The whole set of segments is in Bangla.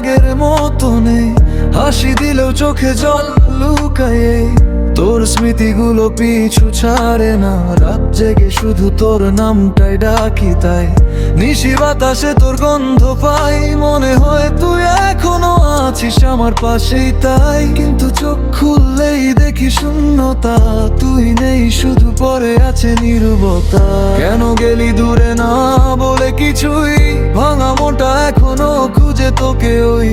আগের মতো নেই, হাসি দিলেও চোখে জল লুকায়ে। তোর স্মৃতিগুলো পিছু ছাড়ে না, রাত জেগে শুধু তোর নামটাই ডাকি তাই। নিশি বাতাসে তোর গন্ধ পাই, মনে হয় তুই এখনো আছিস আমার পাশেই তাই। কিন্তু চোখ খুললেই দেখি শূন্যতা, তুই নেই শুধু পড়ে আছে নীরবতা। কেন গেলি দূরে না বলে কিছুই, ভাঙা মোটা এখনো খুঁজে তোকে ওই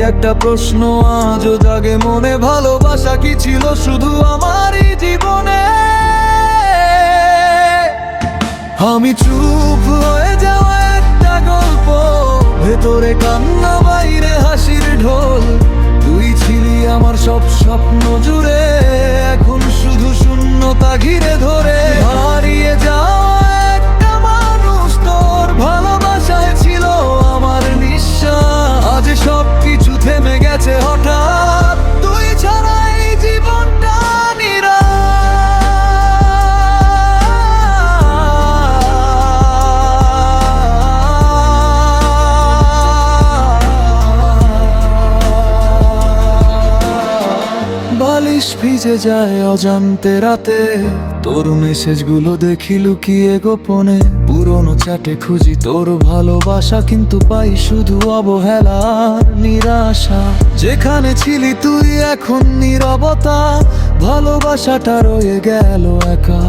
একটা প্রশ্ন আজও জাগে মনে, ভালোবাসা কি ছিল শুধু আমারই জীবনে? আমি চুপ হয়ে যাওয়া একটা গল্প, ভেতরে কান্না বাইরে হাসির ঢোল। তুই ছিলি আমার সব স্বপ্ন জুড়ে, এখন শুধু শূন্যতা ঘিরে ধরে। হারিয়ে যাওয়া একটা মানুষ, তোর ভালোবাসায় ছিল আমার নিঃশ্বাস। আজ সব কিছু থেমে গেছে হঠাৎ, তুই ছাড়া এই জীবনটা নিরাশ। বালিশ ভিজে যায় অজান্তে রাতে, তোর মেসেজগুলো দেখি লুকিয়ে গোপনে। পুরনো চ্যাটে খুঁজি তোর ভালোবাসা, কিন্তু পাই শুধু অবহেলা আর নিরাশা। যেখানে ছিলি তুই এখন নীরবতা, ভালোবাসাটা রয়ে গেল একা।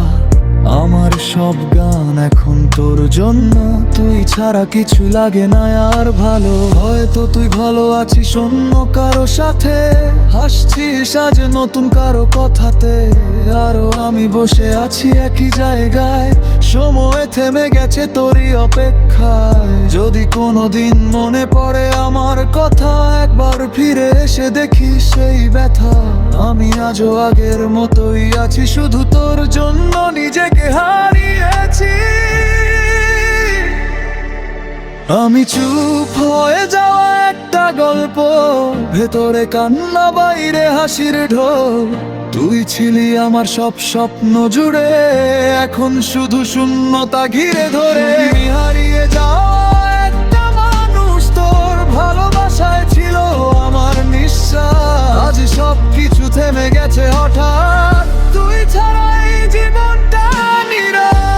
আমার সব গান এখন তোর জন্য, তুই ছাড়া কিছু লাগে না আর ভালো। হয়তো তুই ভালো আছিস অন্য কারো সাথে, হাসছিস আজ নতুন কারো কথাতে। আরো আমি বসে আছি একই জায়গায়, সময় থেমে গেছে তোরই অপেক্ষায়। যদি কোনোদিন মনে পড়ে আমার কথা, একবার ফিরে এসে দেখি সেই ব্যথা। আমি আজও আগের মতোই আছি, শুধু তোর জন্য নিজেকে হারিয়েছি। আমি চুপ হয়ে যাওয়া একটা গল্প, ভেতরে কান্না বাইরে হাসির ঢোল। তুই ছিলি আমার সব স্বপ্ন জুড়ে, এখন শুধু শূন্যতা ঘিরে ধরে। তুমি হারিয়ে যাওয়া একটা মানুষ, তোর ভালোবাসায় ছিল আমার নিঃশ্বাস। আজ সব কিছু থেমে গেছে হঠাৎ, তুই ছাড়া এই জীবনটা নিরাশ।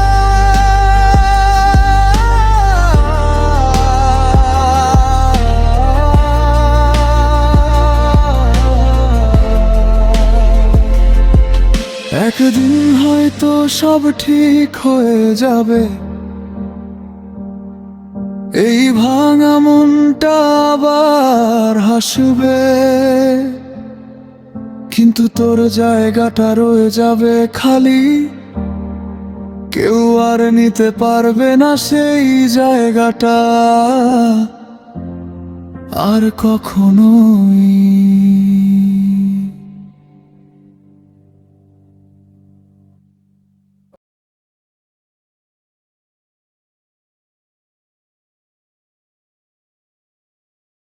একদিন হয়তো সব ঠিক হয়ে যাবে, এই ভাঙা মনটা আবার হাসবে। কিন্তু তোর জায়গাটা রয়ে যাবে খালি, কেউ আর নিতে পারবে না সেই জায়গাটা আর কখনোই।